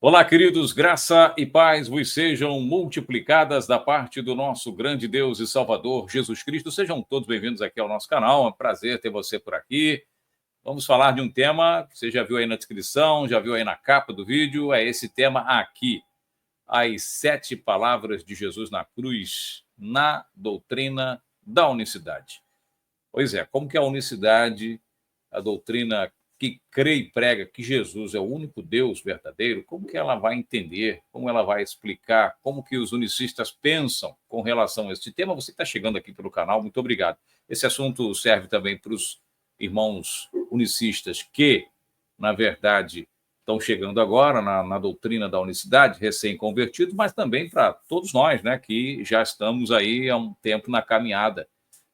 Olá, queridos, graça e paz vos sejam multiplicadas da parte do nosso grande Deus e Salvador, Jesus Cristo. Sejam todos bem-vindos aqui ao nosso canal, é um prazer ter você por aqui. Vamos falar de um tema que você já viu aí na descrição, já viu aí na capa do vídeo, é esse tema aqui, as 7 palavras de Jesus na cruz, na doutrina da unicidade. Pois é, como que a unicidade, a doutrina que crê e prega que Jesus é o único Deus verdadeiro, como que ela vai entender, como ela vai explicar, como que os unicistas pensam com relação a esse tema? Você que está chegando aqui pelo canal, muito obrigado. Esse assunto serve também para os irmãos unicistas que, na verdade, estão chegando agora na doutrina da unicidade, recém-convertidos, mas também para todos nós, né, que já estamos aí há um tempo na caminhada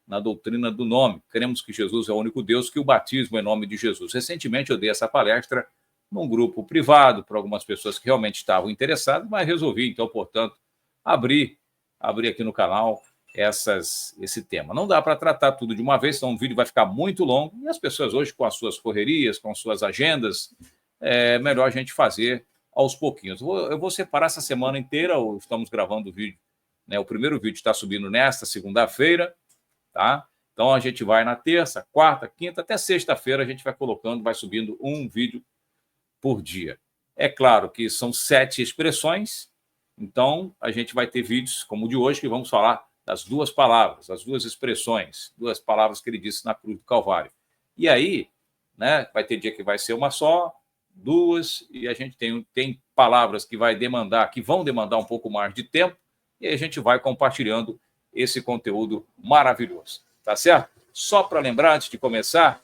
na doutrina do nome. Cremos que Jesus é o único Deus, que o batismo é em nome de Jesus. Recentemente eu dei essa palestra num grupo privado para algumas pessoas que realmente estavam interessadas, mas resolvi, então, portanto, abrir aqui no canal esse tema. Não dá para tratar tudo de uma vez, senão o vídeo vai ficar muito longo, e as pessoas hoje, com as suas correrias, com as suas agendas, é melhor a gente fazer aos pouquinhos. Eu vou separar essa semana inteira, estamos gravando o vídeo, né? O primeiro vídeo está subindo nesta segunda-feira, tá? Então a gente vai na terça, quarta, quinta, até sexta-feira a gente vai colocando, vai subindo um vídeo por dia. É claro que são 7 expressões, então a gente vai ter vídeos como o de hoje, que vamos falar das 2 palavras, as 2 expressões, 2 palavras que ele disse na cruz do Calvário. E aí, né, vai ter dia que vai ser uma só, 2, e a gente tem palavras que vão demandar um pouco mais de tempo, e aí a gente vai compartilhando esse conteúdo maravilhoso, tá certo? Só para lembrar, antes de começar,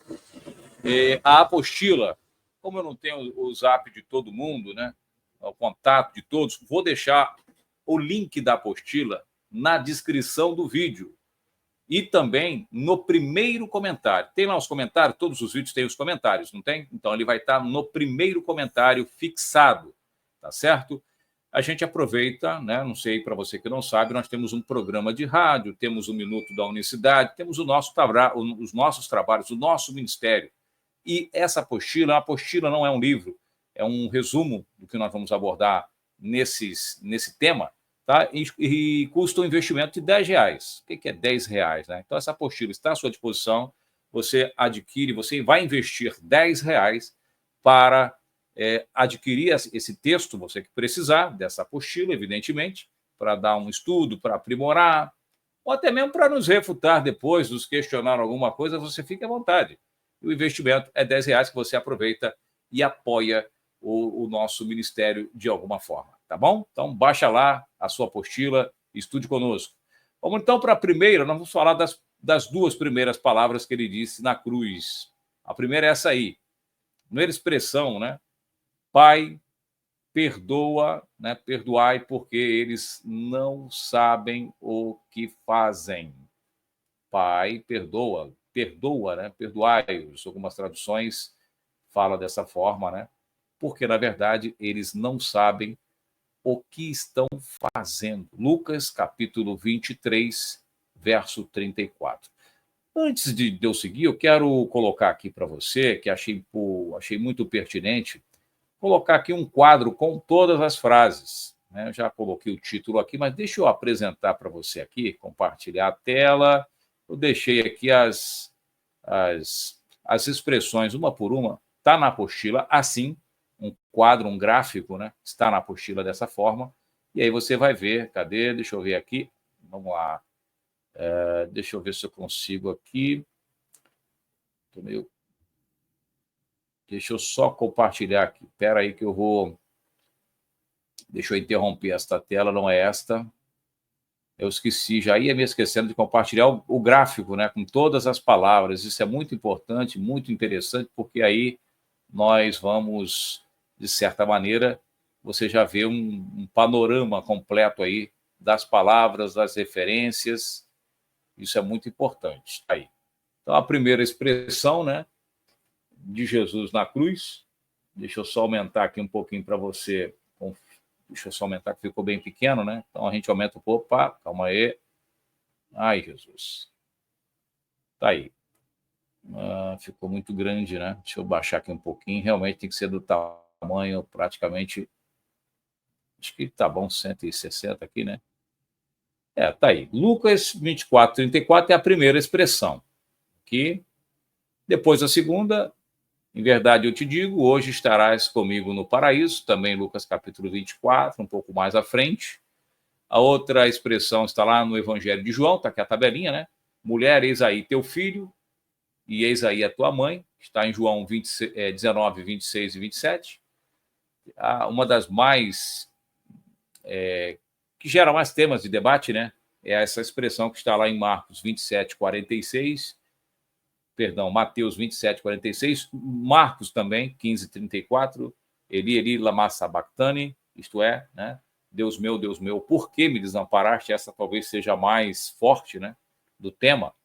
a apostila, como eu não tenho o zap de todo mundo, né, o contato de todos, vou deixar o link da apostila na descrição do vídeo e também no primeiro comentário. Tem lá os comentários, todos os vídeos têm os comentários, não tem? Então ele vai estar no primeiro comentário fixado, tá certo? A gente aproveita, né? Não sei, para você que não sabe, nós temos um programa de rádio, temos o Minuto da Unicidade, temos os nossos trabalhos, o nosso ministério. E essa apostila, a apostila não é um livro, é um resumo do que nós vamos abordar nesse tema, tá? E custa um investimento de R$10. O que é R$10, né? Então essa apostila está à sua disposição, você adquire, você vai investir R$10 para adquirir esse texto, você que precisar dessa apostila, evidentemente, para dar um estudo, para aprimorar, ou até mesmo para nos refutar depois, nos questionar alguma coisa, você fique à vontade. E o investimento é R$10 que você aproveita e apoia o nosso ministério de alguma forma, tá bom? Então, baixa lá a sua apostila, estude conosco. Vamos então para a primeira, nós vamos falar das 2 primeiras palavras que ele disse na cruz. A primeira é essa aí, primeira expressão, né? Pai, perdoa, né? Perdoai, porque eles não sabem o que fazem. Pai, perdoa, né? Perdoai-os. Algumas traduções falam dessa forma, né? Porque, na verdade, eles não sabem o que estão fazendo. Lucas, capítulo 23, verso 34. Antes de eu seguir, eu quero colocar aqui para você, que achei muito pertinente, colocar aqui um quadro com todas as frases, né? Eu já coloquei o título aqui, mas deixa eu apresentar para você aqui, compartilhar a tela. Eu deixei aqui as expressões, uma por uma, está na apostila, assim, um quadro, um gráfico, né? Está na apostila dessa forma, e aí você vai ver, cadê? Deixa eu ver aqui, vamos lá. Deixa eu ver se eu consigo aqui. Deixa eu só compartilhar aqui. Espera aí que eu vou... Deixa eu interromper esta tela, não é esta. Eu esqueci, já ia me esquecendo de compartilhar o gráfico, né, com todas as palavras. Isso é muito importante, muito interessante, porque aí nós vamos, de certa maneira, você já vê um panorama completo aí das palavras, das referências. Isso é muito importante. Aí. Então, a primeira expressão, né, de Jesus na cruz. Deixa eu só aumentar aqui um pouquinho para você. Deixa eu só aumentar, que ficou bem pequeno, né? Então a gente aumenta um pouco. Opa, calma aí. Ai, Jesus. Tá aí. Ficou muito grande, né? Deixa eu baixar aqui um pouquinho. Realmente tem que ser do tamanho praticamente Acho que tá bom 160 aqui, né? Tá aí. Lucas 24, 34 é a primeira expressão. Que depois a segunda, em verdade eu te digo, hoje estarás comigo no paraíso, também Lucas capítulo 24, um pouco mais à frente. A outra expressão está lá no Evangelho de João, está aqui a tabelinha, né? Mulher, eis aí teu filho, e eis aí a tua mãe, está em João 19, 26 e 27. Uma das mais, que gera mais temas de debate, né? É essa expressão que está lá em Marcos 27, 46, perdão, Mateus 27, 46, Marcos também, 15, 34, Eli, lama sabachthani, isto é, né? Deus meu, por que me desamparaste? Essa talvez seja a mais forte, né, do tema.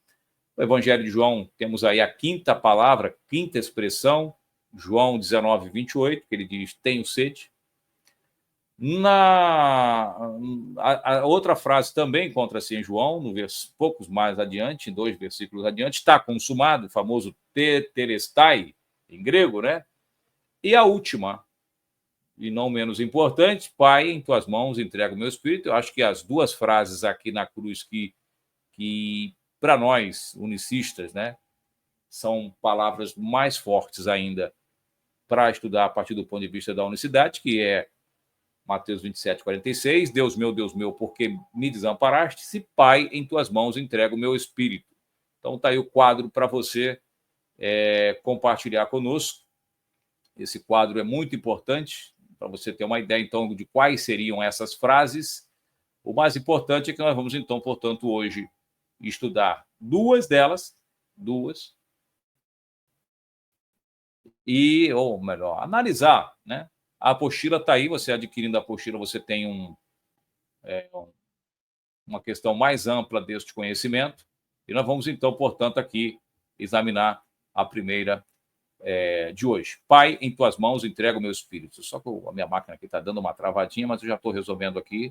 O Evangelho de João, temos aí a quinta palavra, quinta expressão, João 19, 28, que ele diz, tenho sede. A outra frase também encontra-se em João, poucos mais adiante, 2 versículos adiante, está consumado, o famoso tetelestai, em grego, né? E a última, e não menos importante, Pai, em tuas mãos entrego o meu espírito. Eu acho que as duas frases aqui na cruz que para nós, unicistas, né, são palavras mais fortes ainda para estudar a partir do ponto de vista da unicidade, que é Mateus 27, 46, Deus meu, por que me desamparaste? Se Pai, em tuas mãos entrego o meu espírito. Então está aí o quadro para você compartilhar conosco. Esse quadro é muito importante para você ter uma ideia, então, de quais seriam essas frases. O mais importante é que nós vamos, então, portanto, hoje estudar duas delas, e, ou melhor, analisar, né? A apostila está aí, você adquirindo a apostila, você tem uma questão mais ampla deste conhecimento, e nós vamos, então, portanto, aqui examinar a primeira de hoje. Pai, em tuas mãos entrego o meu espírito. Só que a minha máquina aqui está dando uma travadinha, mas eu já estou resolvendo aqui.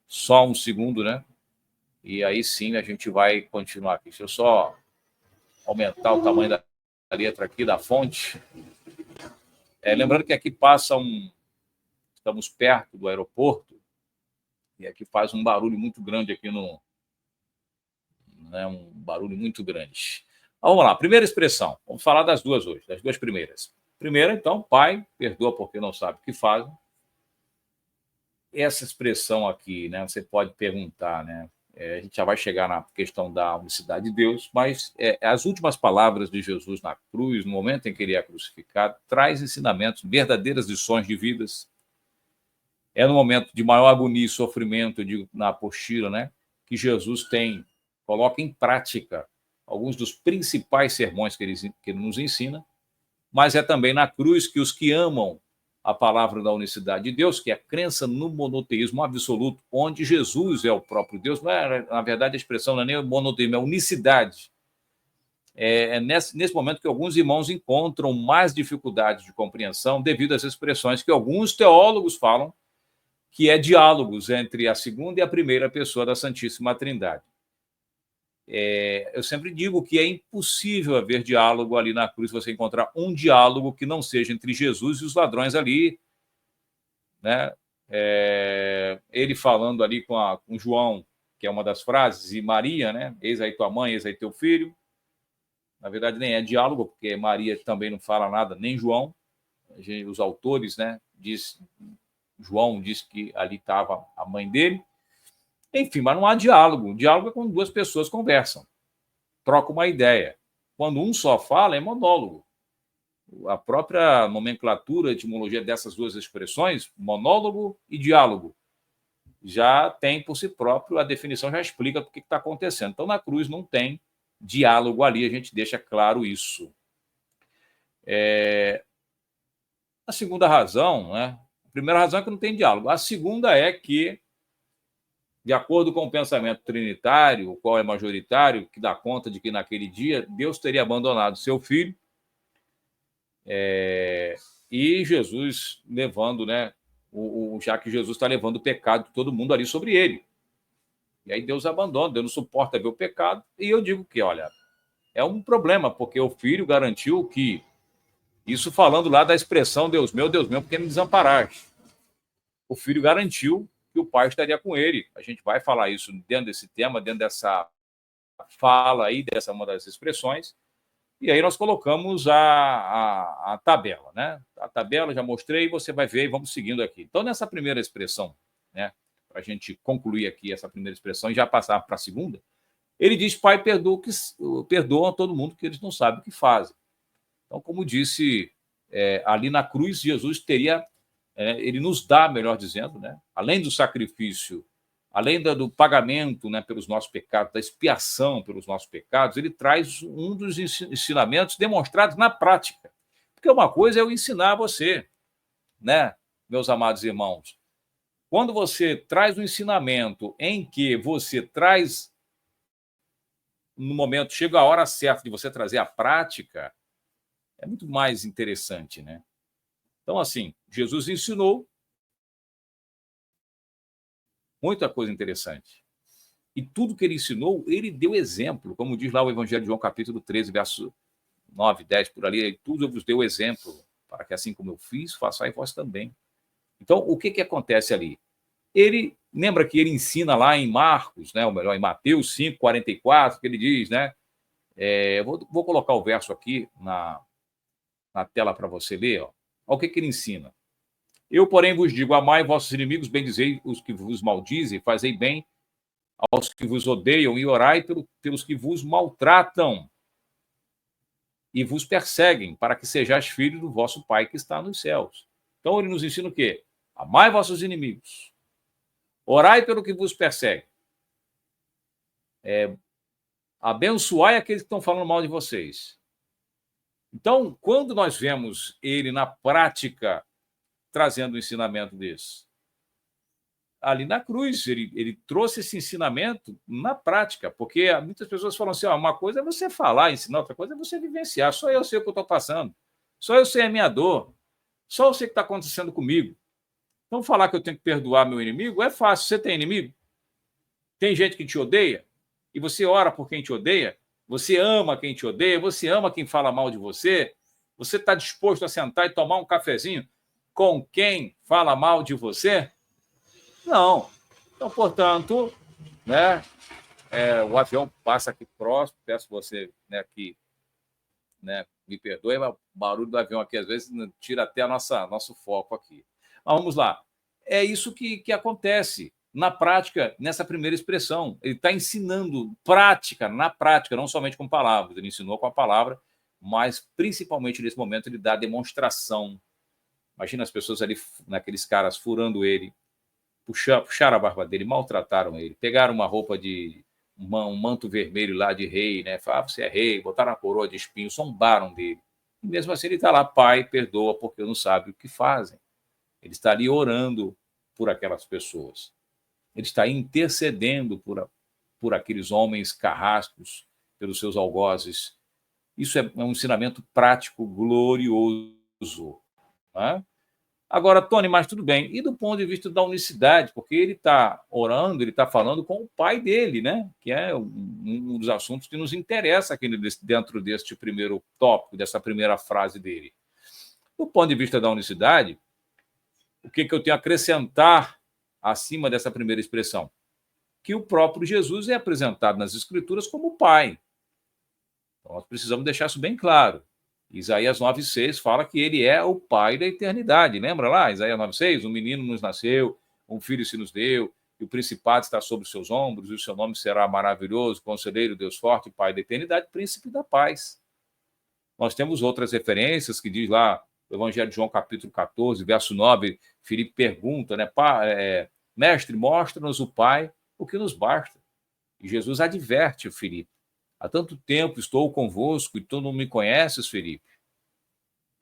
Só um segundo, né? E aí sim a gente vai continuar aqui. Deixa eu só aumentar o tamanho da letra aqui, da fonte. Lembrando que aqui passa estamos perto do aeroporto, e aqui faz um barulho muito grande aqui né, um barulho muito grande. Vamos lá, primeira expressão. Vamos falar das duas hoje, das duas primeiras. Primeira, então, Pai, perdoa porque não sabe o que fazem. Essa expressão aqui, né, você pode perguntar, né? A gente já vai chegar na questão da unicidade de Deus, mas as últimas palavras de Jesus na cruz, no momento em que ele é crucificado, traz ensinamentos, verdadeiras lições de vidas. É no momento de maior agonia e sofrimento, eu digo, na apostila, né, que Jesus coloca em prática alguns dos principais sermões que ele nos ensina, mas é também na cruz que os que amam a palavra da unicidade de Deus, que é a crença no monoteísmo absoluto, onde Jesus é o próprio Deus, não é, na verdade a expressão não é nem monoteísmo, é unicidade. Nesse momento que alguns irmãos encontram mais dificuldade de compreensão devido às expressões que alguns teólogos falam, que é diálogos entre a segunda e a primeira pessoa da Santíssima Trindade. Eu sempre digo que é impossível haver diálogo ali na cruz, você encontrar um diálogo que não seja entre Jesus e os ladrões ali, né? Ele falando ali com João, que é uma das frases, e Maria, né? Eis aí tua mãe, eis aí teu filho. Na verdade, nem é diálogo, porque Maria também não fala nada, nem João. Os autores, né? João diz que ali estava a mãe dele. Enfim, mas não há diálogo. O diálogo é quando duas pessoas conversam, trocam uma ideia. Quando um só fala, é monólogo. A própria nomenclatura, etimologia dessas duas expressões, monólogo e diálogo, já tem por si próprio, a definição já explica o que está acontecendo. Então, na cruz não tem diálogo ali, a gente deixa claro isso. A segunda razão, né? A primeira razão é que não tem diálogo. A segunda é que, de acordo com o pensamento trinitário, o qual é majoritário, que dá conta de que naquele dia Deus teria abandonado seu filho, e Jesus levando, né? Já que Jesus está levando o pecado de todo mundo ali sobre ele. E aí Deus abandona, Deus não suporta ver o pecado. E eu digo que, olha, é um problema, porque o filho garantiu que, isso falando lá da expressão Deus meu, porque me desamparaste. o filho garantiu que o pai estaria com ele. A gente vai falar isso dentro desse tema, dentro dessa fala aí, dessa uma das expressões. E aí nós colocamos a tabela, né? A tabela já mostrei, você vai ver e vamos seguindo aqui. Então, nessa primeira expressão, né? Para a gente concluir aqui essa primeira expressão e já passar para a segunda, ele diz: Pai, perdoa a todo mundo que eles não sabem o que fazem. Então, como disse, ali na cruz, Jesus teria, ele nos dá, melhor dizendo, né? Além do sacrifício, além do pagamento, né, pelos nossos pecados, da expiação pelos nossos pecados, ele traz um dos ensinamentos demonstrados na prática. Porque uma coisa é eu ensinar você, né, meus amados irmãos. Quando você traz um ensinamento em que você traz, no momento, chega a hora certa de você trazer a prática, é muito mais interessante, né? Então, assim, Jesus ensinou muita coisa interessante. E tudo que ele ensinou, ele deu exemplo, como diz lá o Evangelho de João, capítulo 13, verso 9, 10, por ali, tudo eu vos dei o exemplo, para que assim como eu fiz, façai vós também. Então, o que acontece ali? Ele, lembra que ele ensina lá em Marcos, né, ou melhor, em Mateus 5, 44, que ele diz, né, vou colocar o verso aqui na tela para você ler, ó. Olha o que ele ensina. Eu, porém, vos digo, amai vossos inimigos, bendizei os que vos maldizem, fazei bem aos que vos odeiam e orai pelos que vos maltratam e vos perseguem, para que sejais filhos do vosso Pai que está nos céus. Então, ele nos ensina o quê? Amai vossos inimigos, orai pelo que vos persegue, abençoai aqueles que estão falando mal de vocês. Então, quando nós vemos ele na prática trazendo um ensinamento desse, ali na cruz, ele trouxe esse ensinamento na prática, porque muitas pessoas falam assim, uma coisa é você falar, ensinar, outra coisa é você vivenciar. Só eu sei o que eu estou passando, só eu sei a minha dor, só eu sei o que está acontecendo comigo. Então, falar que eu tenho que perdoar meu inimigo é fácil. Você tem inimigo? Tem gente que te odeia? E você ora por quem te odeia? Você ama quem te odeia? Você ama quem fala mal de você? Você está disposto a sentar e tomar um cafezinho com quem fala mal de você? Não. Então, portanto, né, o avião passa aqui próximo, peço você, né, que, né, me perdoe, mas o barulho do avião aqui às vezes tira até nosso foco aqui. Mas vamos lá. É isso que acontece na prática, nessa primeira expressão. Ele está ensinando prática, na prática, não somente com palavras. Ele ensinou com a palavra, mas principalmente nesse momento ele dá demonstração. Imagina as pessoas ali, naqueles caras furando ele, puxaram a barba dele, maltrataram ele, pegaram uma roupa um manto vermelho lá de rei, né? Falaram, você é rei, botaram uma coroa de espinho, zombaram dele. E mesmo assim ele está lá, Pai, perdoa, porque não sabe o que fazem. Ele está ali orando por aquelas pessoas. Ele está intercedendo por aqueles homens carrascos, pelos seus algozes. Isso é um ensinamento prático, glorioso. Né? Agora, Tony, mas tudo bem. E do ponto de vista da unicidade? Porque ele está orando, ele está falando com o pai dele, né? Que é um dos assuntos que nos interessa aqui dentro deste primeiro tópico, dessa primeira frase dele. Do ponto de vista da unicidade, o que eu tenho a acrescentar acima dessa primeira expressão? Que o próprio Jesus é apresentado nas Escrituras como Pai. Então, nós precisamos deixar isso bem claro. Isaías 9,6 fala que ele é o Pai da eternidade. Lembra lá, Isaías 9,6? Um menino nos nasceu, um filho se nos deu, e o principado está sobre os seus ombros, e o seu nome será maravilhoso, Conselheiro, Deus forte, Pai da eternidade, Príncipe da paz. Nós temos outras referências que diz lá, o Evangelho de João, capítulo 14, verso 9, Filipe pergunta, né? Mestre, mostra-nos o Pai, o que nos basta. E Jesus adverte o Filipe. Há tanto tempo estou convosco e tu não me conheces, Filipe.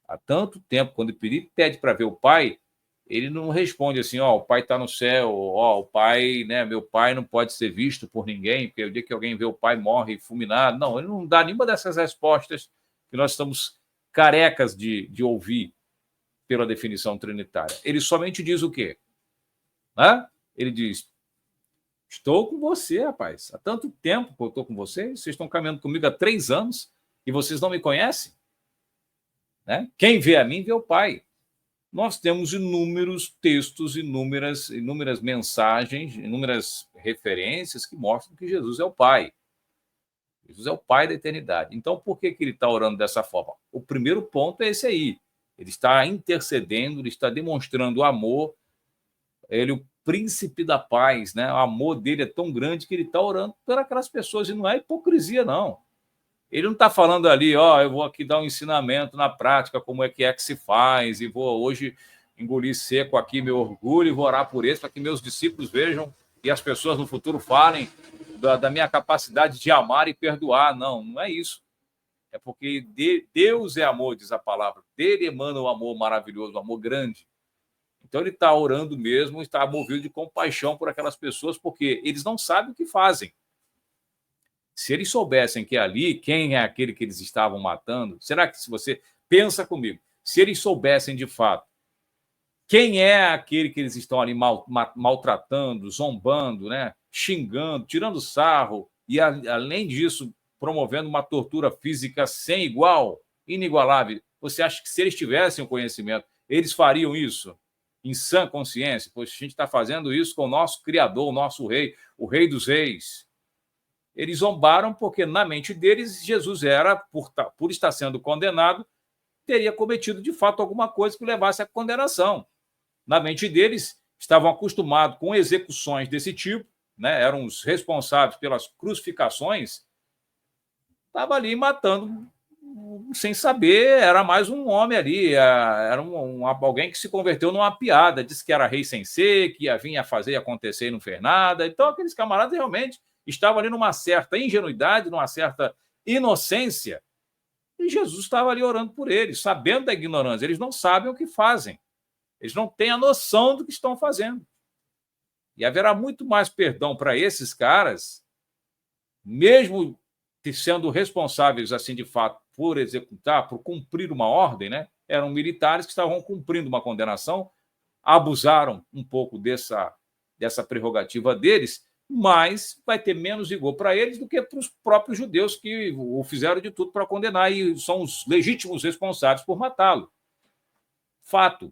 Há tanto tempo, quando o Filipe pede para ver o Pai, ele não responde assim, o Pai está no céu, o Pai, né, meu Pai não pode ser visto por ninguém, porque o dia que alguém vê o Pai morre fulminado. Não, ele não dá nenhuma dessas respostas que nós estamos carecas de ouvir pela definição trinitária. Ele somente diz o quê? Ele diz, estou com você, rapaz. Há tanto tempo que eu estou com vocês estão caminhando comigo há 3 anos e vocês não me conhecem? Né? Quem vê a mim, vê o Pai. nós temos inúmeros textos, inúmeras mensagens, inúmeras referências que mostram que Jesus é o Pai. Jesus é o Pai da eternidade. Então, por que ele está orando dessa forma? O primeiro ponto é esse aí. Ele está intercedendo, ele está demonstrando amor. Ele é o príncipe da paz, né? O amor dele é tão grande que ele está orando por aquelas pessoas. E não é hipocrisia, não. Ele não está falando ali, eu vou aqui dar um ensinamento na prática, como é que se faz, e vou hoje engolir seco aqui meu orgulho e vou orar por eles, para que meus discípulos vejam e as pessoas no futuro falem da minha capacidade de amar e perdoar. Não, não é isso. É porque Deus é amor, diz a palavra. Dele emana o amor maravilhoso, o amor grande. Então ele está orando mesmo, está movido de compaixão por aquelas pessoas, porque eles não sabem o que fazem. Se eles soubessem que ali, quem é aquele que eles estavam matando, será que, se você pensa comigo, se eles soubessem de fato quem é aquele que eles estão ali maltratando, zombando, né, xingando, tirando sarro, e além disso, promovendo uma tortura física sem igual, inigualável, você acha que, se eles tivessem o conhecimento, eles fariam isso em sã consciência? Pois a gente está fazendo isso com o nosso Criador, o nosso Rei, o Rei dos Reis. Eles zombaram porque, na mente deles, Jesus era, por estar sendo condenado, teria cometido de fato alguma coisa que levasse à condenação. Na mente deles, estavam acostumados com execuções desse tipo, né? Eram os responsáveis pelas crucificações, estava ali matando sem saber, era mais um homem ali, era alguém que se converteu numa piada, disse que era rei sem ser, que ia vir a fazer acontecer e não fez nada. Então, aqueles camaradas realmente estavam ali numa certa ingenuidade, numa certa inocência, e Jesus estava ali orando por eles, sabendo da ignorância. Eles não sabem o que fazem, eles não têm a noção do que estão fazendo. E haverá muito mais perdão para esses caras, mesmo sendo responsáveis, assim, de fato, por executar, por cumprir uma ordem, né? Eram militares que estavam cumprindo uma condenação, abusaram um pouco dessa prerrogativa deles, mas vai ter menos rigor para eles do que para os próprios judeus, que o fizeram de tudo para condenar e são os legítimos responsáveis por matá-lo. Fato.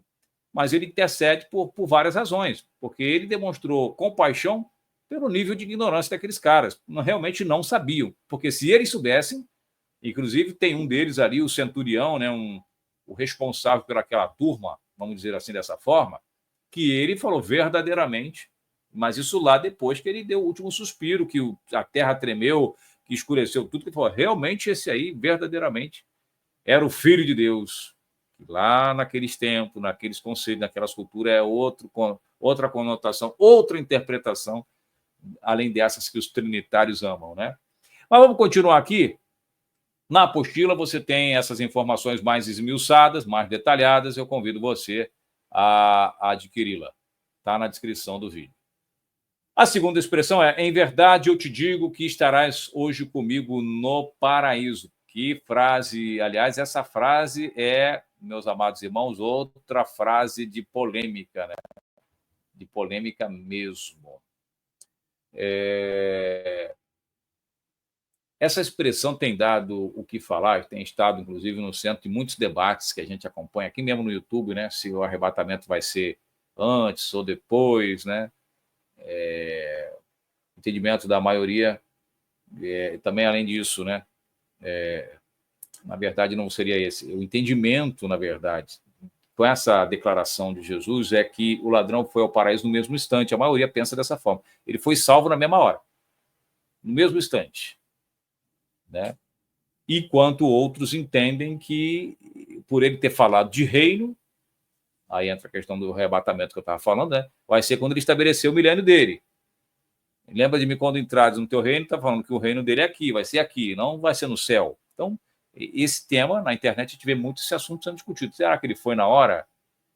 Mas ele intercede por várias razões, porque ele demonstrou compaixão pelo nível de ignorância daqueles caras. Realmente não sabiam, porque se eles soubessem, inclusive tem um deles ali, o centurião, né, o responsável pelaquela turma, vamos dizer assim, dessa forma, que ele falou verdadeiramente, mas isso lá depois que ele deu o último suspiro, que a terra tremeu, que escureceu tudo, que ele falou, realmente esse aí, verdadeiramente, era o Filho de Deus. Lá naqueles tempos, naqueles conceitos, naquelas culturas, é outra conotação, outra interpretação, além dessas que os trinitários amam, né? Mas vamos continuar aqui. Na apostila você tem essas informações mais esmiuçadas, mais detalhadas, eu convido você a adquiri-la. Está na descrição do vídeo. A segunda expressão é: em verdade eu te digo que estarás hoje comigo no paraíso. Que frase, aliás, essa frase é, meus amados irmãos, outra frase de polêmica, né? De polêmica mesmo. Essa expressão tem dado o que falar, tem estado, inclusive, no centro de muitos debates que a gente acompanha aqui mesmo no YouTube, né? Se o arrebatamento vai ser antes ou depois, né? Entendimento da maioria, também além disso, né? Na verdade, não seria esse. O entendimento, na verdade, com essa declaração de Jesus, é que o ladrão foi ao paraíso no mesmo instante. A maioria pensa dessa forma. Ele foi salvo na mesma hora, no mesmo instante, né? Enquanto outros entendem que, por ele ter falado de reino, aí entra a questão do arrebatamento que eu estava falando, né? Vai ser quando ele estabeleceu o milênio dele. Lembra de mim quando entrares no teu reino, está falando que o reino dele é aqui, vai ser aqui, não vai ser no céu. Então, esse tema, na internet, a gente vê muito esse assunto sendo discutido. Será que ele foi na hora?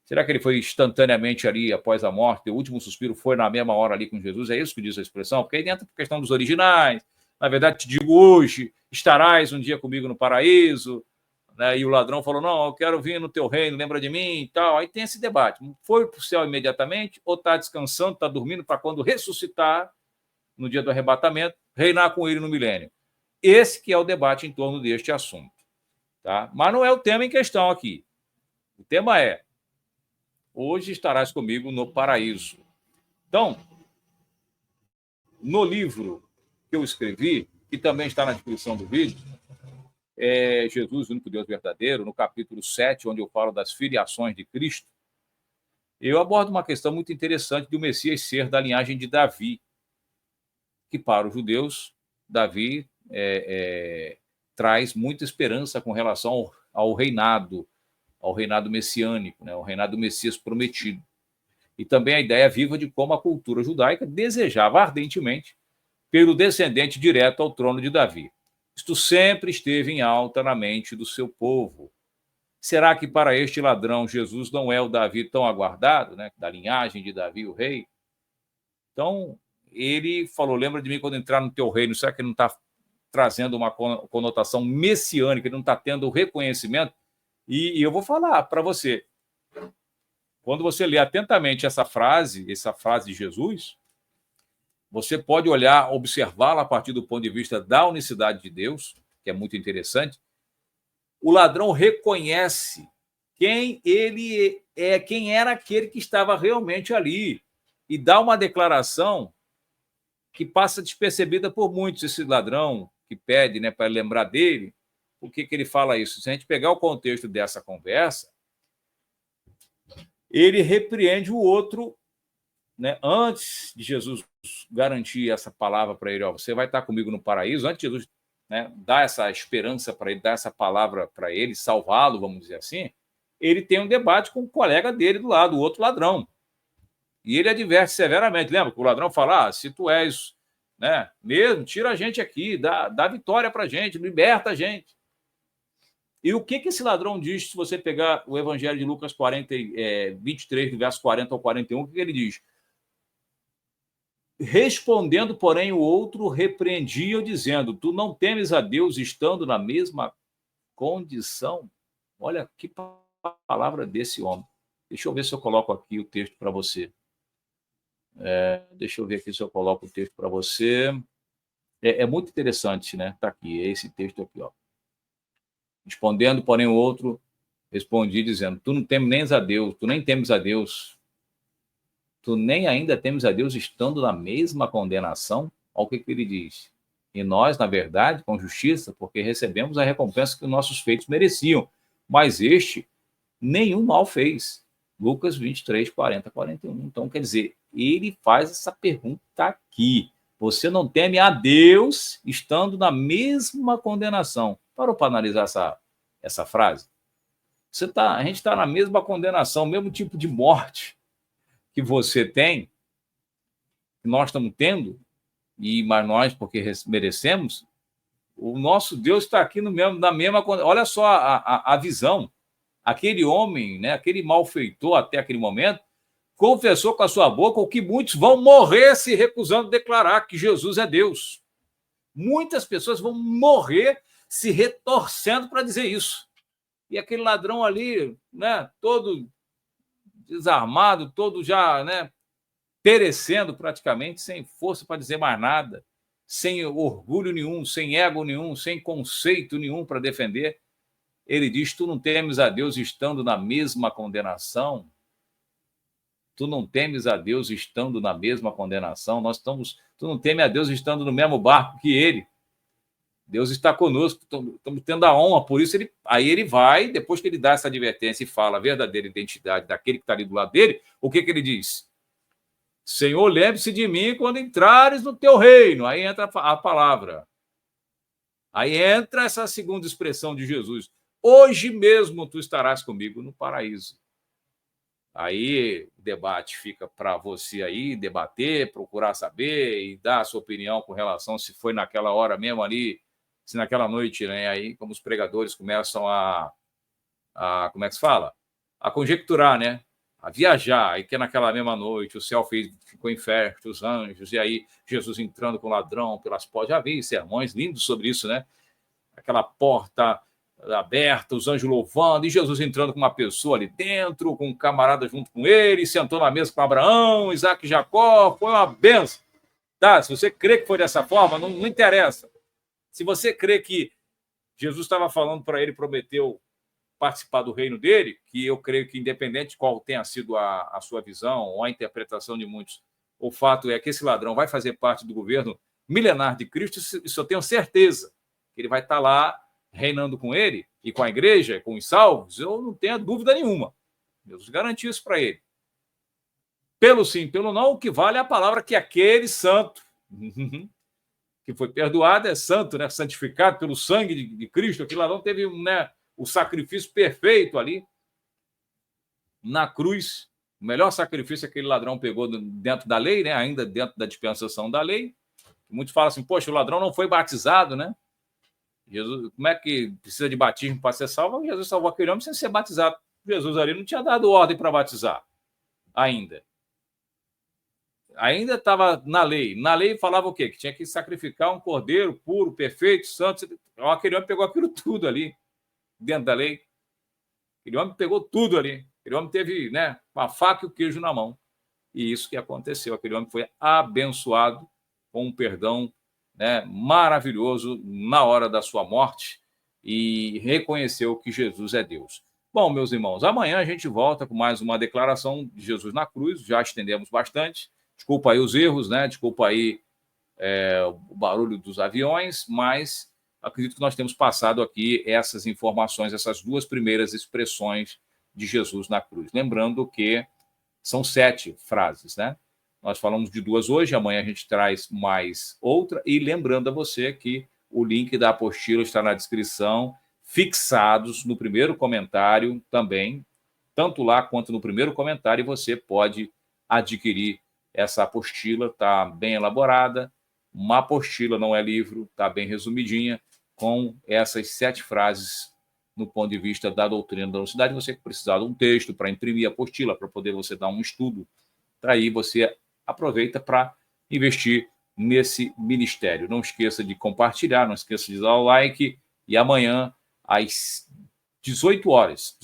Será que ele foi instantaneamente ali após a morte? O último suspiro foi na mesma hora ali com Jesus? É isso que diz a expressão? Porque aí entra a questão dos originais. Na verdade, te digo hoje, estarás um dia comigo no paraíso. Né? E o ladrão falou, não, eu quero vir no teu reino, lembra de mim e tal. Aí tem esse debate. Foi para o céu imediatamente ou está descansando, está dormindo para quando ressuscitar, no dia do arrebatamento, reinar com ele no milênio? Esse que é o debate em torno deste assunto. Tá? Mas não é o tema em questão aqui. O tema é: hoje estarás comigo no paraíso. Então, no livro que eu escrevi, que também está na descrição do vídeo, Jesus, o único Deus verdadeiro, no capítulo 7, onde eu falo das filiações de Cristo, eu abordo uma questão muito interessante do Messias ser da linhagem de Davi, que para os judeus, Davi traz muita esperança com relação ao reinado messiânico, né, ao reinado do Messias prometido. E também a ideia viva de como a cultura judaica desejava ardentemente pelo descendente direto ao trono de Davi. Isto sempre esteve em alta na mente do seu povo. Será que para este ladrão Jesus não é o Davi tão aguardado, né, da linhagem de Davi, o rei? Então, ele falou, lembra de mim quando entrar no teu reino. Será que ele não está trazendo uma conotação messiânica, ele não está tendo o reconhecimento? E eu vou falar para você, quando você lê atentamente essa frase de Jesus, você pode olhar, observá-la a partir do ponto de vista da unicidade de Deus, que é muito interessante. O ladrão reconhece quem ele é, quem era aquele que estava realmente ali, e dá uma declaração que passa despercebida por muitos. Esse ladrão que pede, né, para lembrar dele, por que ele fala isso? Se a gente pegar o contexto dessa conversa, ele repreende o outro, né, antes de Jesus garantir essa palavra para ele, ó, você vai estar comigo no paraíso, antes de Jesus, né, dar essa esperança para ele, dar essa palavra para ele, salvá-lo, vamos dizer assim, ele tem um debate com o colega dele do lado, o outro ladrão. E ele adverte severamente. Lembra que o ladrão fala, se tu és, né, mesmo, tira a gente aqui, dá vitória para a gente, liberta a gente. E o que esse ladrão diz, se você pegar o Evangelho de Lucas 23, do verso 40 ao 41, o que ele diz? Respondendo, porém, o outro repreendia, dizendo, tu não temes a Deus estando na mesma condição? Olha que palavra desse homem. Deixa eu ver se eu coloco aqui o texto para você. Deixa eu ver aqui se eu coloco o texto para você. É muito interessante, né? Está aqui, é esse texto aqui, ó. Respondendo, porém, o outro respondia, dizendo, tu não temes nem a Deus, tu nem temes a Deus, tu nem ainda temes a Deus estando na mesma condenação? Olha o que ele diz. E nós, na verdade, com justiça, porque recebemos a recompensa que os nossos feitos mereciam, mas este nenhum mal fez. Lucas 23, 40, 41. Então, quer dizer, ele faz essa pergunta aqui. Você não teme a Deus estando na mesma condenação? Parou para analisar essa frase? A gente está na mesma condenação, mesmo tipo de morte que você tem, que nós estamos tendo, mas nós, porque merecemos, o nosso Deus está aqui na mesma condenação. Olha só a visão. Aquele homem, né, aquele malfeitor até aquele momento, confessou com a sua boca o que muitos vão morrer se recusando a declarar que Jesus é Deus. Muitas pessoas vão morrer se retorcendo para dizer isso. E aquele ladrão ali, né, todo desarmado, todo já, né, perecendo praticamente, sem força para dizer mais nada, sem orgulho nenhum, sem ego nenhum, sem conceito nenhum para defender. Ele diz, tu não temes a Deus estando na mesma condenação? Tu não temes a Deus estando na mesma condenação? Tu não temes a Deus estando no mesmo barco que ele? Deus está conosco, estamos tendo a honra, por isso ele vai, depois que ele dá essa advertência e fala a verdadeira identidade daquele que está ali do lado dele, o que ele diz? Senhor, lembre-se de mim quando entrares no teu reino. Aí entra a palavra. Aí entra essa segunda expressão de Jesus. Hoje mesmo tu estarás comigo no paraíso. Aí o debate fica para você aí debater, procurar saber e dar a sua opinião com relação se foi naquela hora mesmo ali, se naquela noite, né? Aí como os pregadores começam como é que se fala? A conjecturar, né? A viajar, aí que naquela mesma noite o céu ficou em festa, os anjos, e aí Jesus entrando com o ladrão pelas portas. Já vi sermões lindos sobre isso, né? Aquela porta aberta, os anjos louvando, e Jesus entrando com uma pessoa ali dentro, com um camarada junto com ele, sentou na mesa com Abraão, Isaac e Jacó, foi uma benção. Tá, se você crê que foi dessa forma, não interessa. Se você crê que Jesus estava falando para ele, prometeu participar do reino dele, que eu creio que, independente de qual tenha sido a sua visão ou a interpretação de muitos, o fato é que esse ladrão vai fazer parte do governo milenar de Cristo, isso eu tenho certeza, que ele vai estar lá reinando com ele e com a igreja, com os salvos, eu não tenho dúvida nenhuma. Deus garantiu isso para ele. Pelo sim, pelo não, o que vale é a palavra que aquele santo que foi perdoado é santo, né? Santificado pelo sangue de Cristo. Aquele ladrão teve, né, o sacrifício perfeito ali na cruz. O melhor sacrifício que aquele ladrão pegou dentro da lei, né? Ainda dentro da dispensação da lei. Muitos falam assim, poxa, o ladrão não foi batizado, né? Jesus, como é que precisa de batismo para ser salvo? Jesus salvou aquele homem sem ser batizado. Jesus ali não tinha dado ordem para batizar ainda. Ainda estava na lei. Na lei falava o quê? Que tinha que sacrificar um cordeiro puro, perfeito, santo. Aquele homem pegou aquilo tudo ali, dentro da lei. Aquele homem pegou tudo ali. Aquele homem teve, né, uma faca e o queijo na mão. E isso que aconteceu. Aquele homem foi abençoado com um perdão, né, maravilhoso na hora da sua morte e reconheceu que Jesus é Deus. Bom, meus irmãos, amanhã a gente volta com mais uma declaração de Jesus na cruz. Já estendemos bastante. Desculpa aí os erros, né? Desculpa aí o barulho dos aviões, mas acredito que nós temos passado aqui essas informações, essas duas primeiras expressões de Jesus na cruz. Lembrando que são 7 frases, né? Nós falamos de 2 hoje, amanhã a gente traz mais outra. E lembrando a você que o link da apostila está na descrição, fixados no primeiro comentário também, tanto lá quanto no primeiro comentário, e você pode adquirir essa apostila, está bem elaborada, uma apostila, não é livro, está bem resumidinha, com essas 7 frases no ponto de vista da doutrina da unicidade. Você precisar de um texto para imprimir a apostila, para poder você dar um estudo, aí você aproveita para investir nesse ministério. Não esqueça de compartilhar, não esqueça de dar o like, e amanhã, às 18 horas,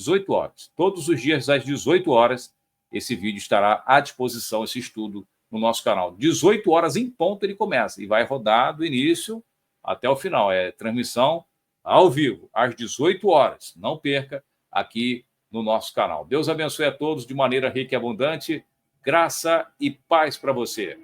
todos os dias às 18 horas, esse vídeo estará à disposição, esse estudo, no nosso canal. 18 horas em ponto ele começa e vai rodar do início até o final. É transmissão ao vivo, às 18 horas. Não perca aqui no nosso canal. Deus abençoe a todos de maneira rica e abundante. Graça e paz para você.